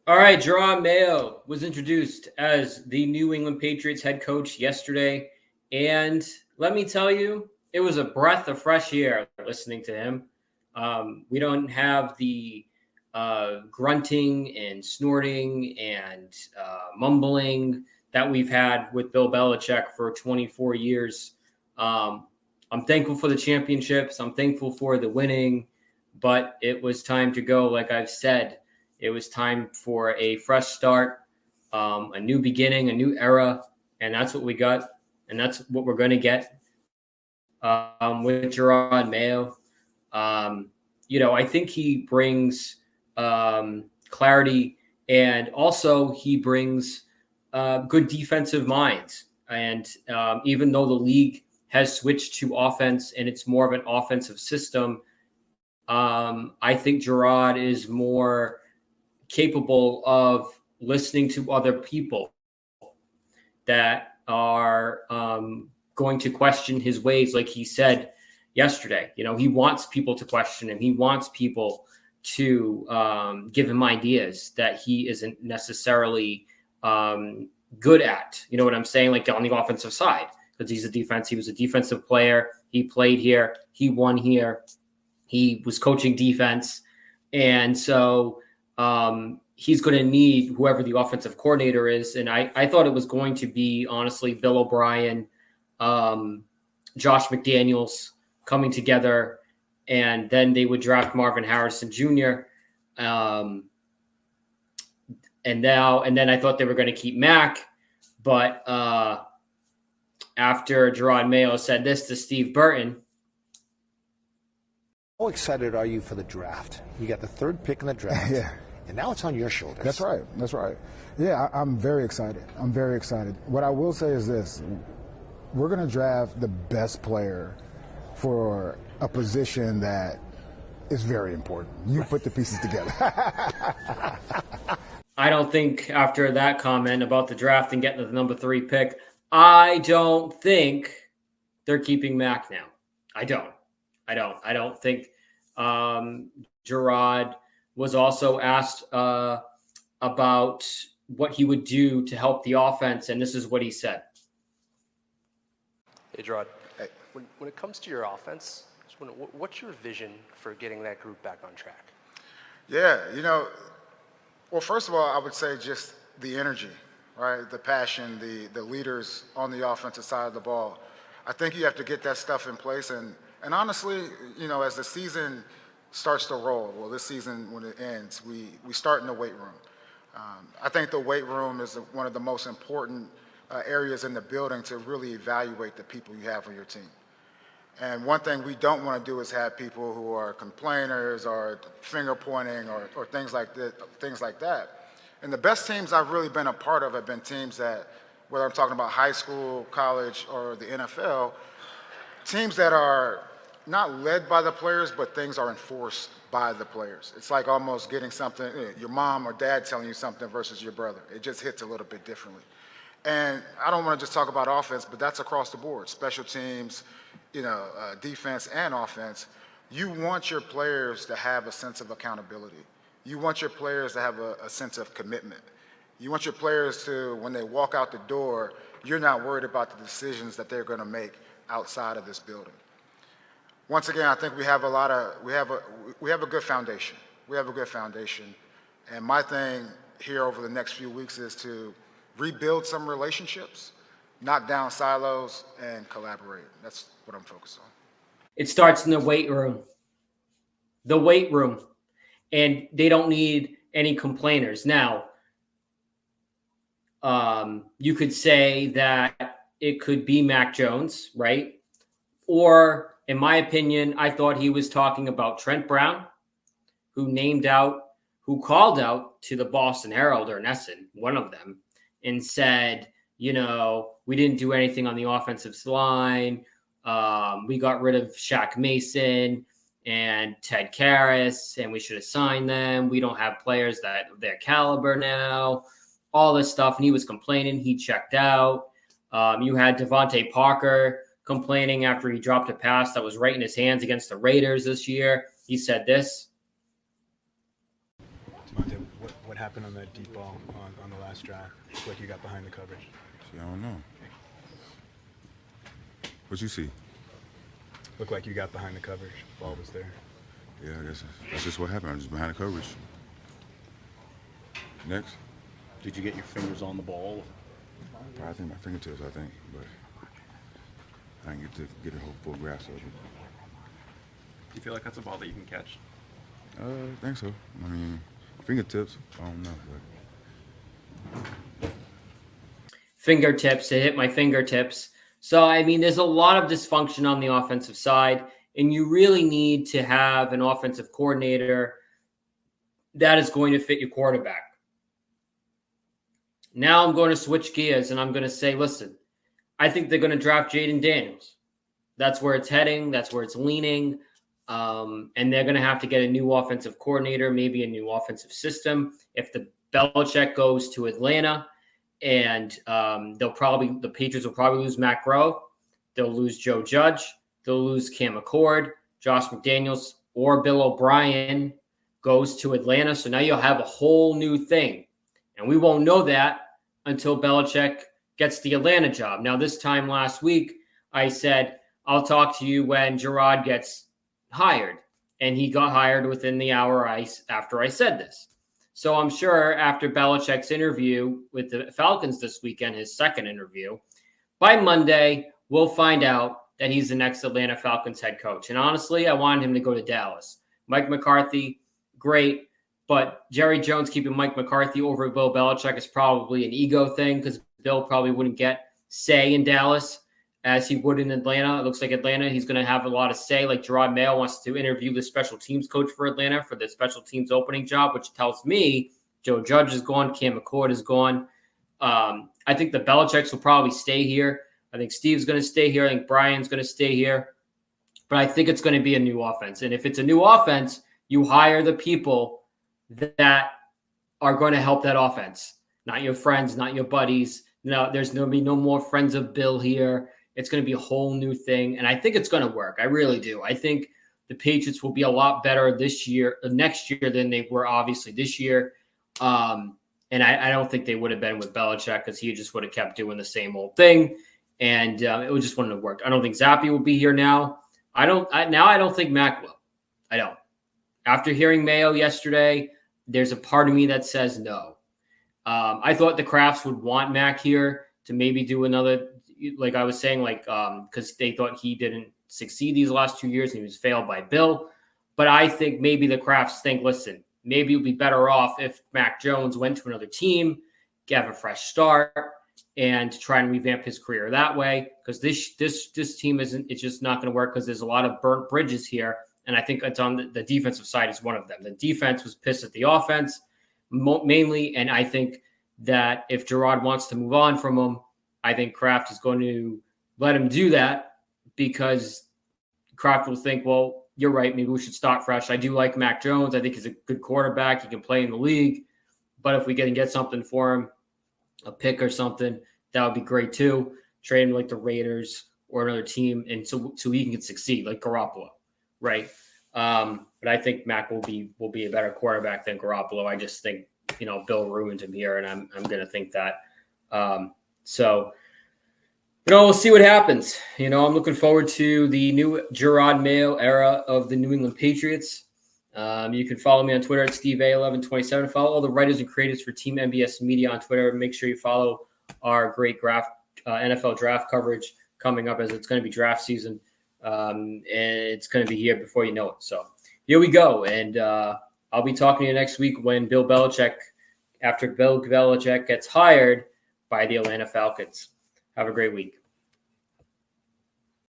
All right, Jerod Mayo was introduced as the New England Patriots head coach yesterday. And let me tell you, it was a breath of fresh air listening to him. We don't have the grunting and snorting and mumbling that we've had with Bill Belichick for 24 years. I'm thankful for the championships. I'm thankful for the winning, but it was time to go, like I've said. It was time for a fresh start, a new beginning, a new era, and that's what we got, and that's what we're going to get with Jerod Mayo. I think he brings clarity, and also he brings good defensive minds. And even though the league has switched to offense and it's more of an offensive system, I think Jerod is more capable of listening to other people that are going to question his ways. Like he said yesterday, he wants people to question him. He wants people to give him ideas that he isn't necessarily good at. You know what I'm saying? Like on the offensive side, because he was a defensive player. He played here. He won here. He was coaching defense. And so he's going to need whoever the offensive coordinator is. And I thought it was going to be, honestly, Bill O'Brien, Josh McDaniels coming together, and then they would draft Marvin Harrison Jr. And then I thought they were going to keep Mac. But after Jerod Mayo said this to Steve Burton. How excited are you for the draft? You got the third pick in the draft. Yeah. And now it's on your shoulders. That's right. That's right. Yeah, I'm very excited. I'm very excited. What I will say is this. We're going to draft the best player for a position that is very important. You put the pieces together. I don't think after that comment about the draft and getting the number 3 pick, I don't think they're keeping Mac now. I don't think Jerod was also asked about what he would do to help the offense, and this is what he said. Hey, Jerod. Hey. When it comes to your offense, what's your vision for getting that group back on track? Yeah, well, first of all, I would say just the energy, right? The passion, the leaders on the offensive side of the ball. I think you have to get that stuff in place. And honestly, as the season starts to roll, well, this season when it ends, we start in the weight room. I think the weight room is one of the most important areas in the building to really evaluate the people you have on your team. And one thing we don't want to do is have people who are complainers or finger pointing or things like that. And the best teams I've really been a part of have been teams that, whether I'm talking about high school, college, or the NFL, teams that are not led by the players, but things are enforced by the players. It's like almost getting something, your mom or dad telling you something versus your brother. It just hits a little bit differently. And I don't want to just talk about offense, but that's across the board. Special teams, defense and offense. You want your players to have a sense of accountability. You want your players to have a sense of commitment. You want your players to, when they walk out the door, you're not worried about the decisions that they're going to make outside of this building. Once again, I think we have a good foundation. We have a good foundation. And my thing here over the next few weeks is to rebuild some relationships, knock down silos, and collaborate. That's what I'm focused on. It starts in the weight room. The weight room. And they don't need any complainers. Now, you could say that it could be Mac Jones, right? Or, in my opinion, I thought he was talking about Trent Brown, who called out to the Boston Herald or Nesson, one of them, and said, we didn't do anything on the offensive line. We got rid of Shaq Mason and Ted Karras, and we should have signed them. We don't have players that of their caliber now. All this stuff, and he was complaining. He checked out. You had Devontae Parker complaining after he dropped a pass that was right in his hands against the Raiders this year. He said this. What What happened on that deep ball on the last drive? Looked like you got behind the coverage. See, I don't know. What you see? Looked like you got behind the coverage. Ball was there. Yeah, that's just what happened. I'm just behind the coverage. Next. Did you get your fingers on the ball? I think my fingertips, but I didn't get a whole full grasp of it. Do you feel like that's a ball that you can catch? I think so. I mean, fingertips, I don't know. But... Fingertips, it hit my fingertips. So, I mean, there's a lot of dysfunction on the offensive side, and you really need to have an offensive coordinator that is going to fit your quarterback. Now I'm going to switch gears, and I'm going to say, listen, I think they're going to draft Jaden Daniels. That's where it's heading. That's where it's leaning. And they're going to have to get a new offensive coordinator, maybe a new offensive system. If the Belichick goes to Atlanta, and the Patriots will probably lose Matt Groh. They'll lose Joe Judge. They'll lose Cam McCord, Josh McDaniels, or Bill O'Brien goes to Atlanta. So now you'll have a whole new thing. And we won't know that until Belichick gets the Atlanta job. Now, this time last week, I said, I'll talk to you when Jerod gets hired. And he got hired within the hour after I said this. So I'm sure after Belichick's interview with the Falcons this weekend, his second interview, by Monday, we'll find out that he's the next Atlanta Falcons head coach. And honestly, I wanted him to go to Dallas. Mike McCarthy, great. But Jerry Jones keeping Mike McCarthy over Bill Belichick is probably an ego thing because Bill probably wouldn't get say in Dallas as he would in Atlanta. It looks like Atlanta, he's going to have a lot of say. Like Jerod Mayo wants to interview the special teams coach for Atlanta for the special teams opening job, which tells me Joe Judge is gone, Cam McCord is gone. I think the Belichicks will probably stay here. I think Steve's going to stay here. I think Brian's going to stay here. But I think it's going to be a new offense. And if it's a new offense, you hire the people that are going to help that offense. Not your friends, not your buddies. No, there's going to be no more friends of Bill here. It's going to be a whole new thing. And I think it's going to work. I really do. I think the Patriots will be a lot better next year than they were obviously this year. And I don't think they would have been with Belichick because he just would have kept doing the same old thing. And it just wouldn't have worked. I don't think Zappy will be here now. I don't think Mac will. I don't. After hearing Mayo yesterday, there's a part of me that says no. I thought the Crafts would want Mac here to maybe do another, like I was saying, because they thought he didn't succeed these last 2 years and he was failed by Bill. But I think maybe the Crafts think, listen, maybe it would be better off if Mac Jones went to another team, have a fresh start, and try and revamp his career that way. Because this team it's just not going to work because there's a lot of burnt bridges here. And I think it's on the defensive side is one of them. The defense was pissed at the offense mainly. And I think that if Jerod wants to move on from him, I think Kraft is going to let him do that because Kraft will think, well, you're right. Maybe we should start fresh. I do like Mac Jones. I think he's a good quarterback. He can play in the league. But if we can get something for him, a pick or something, that would be great too. Trade him like the Raiders or another team, and so he can succeed like Garoppolo, right? But I think Mac will be a better quarterback than Garoppolo. I just think Bill ruined him here, and I'm going to think that. So we'll see what happens. I'm looking forward to the new Jerod Mayo era of the New England Patriots. You can follow me on Twitter at SteveA1127. Follow all the writers and creators for Team MBS Media on Twitter. Make sure you follow our great NFL draft coverage coming up as it's going to be draft season. And it's going to be here before you know it. So here we go. And I'll be talking to you next week when after Bill Belichick gets hired by the Atlanta Falcons. Have a great week.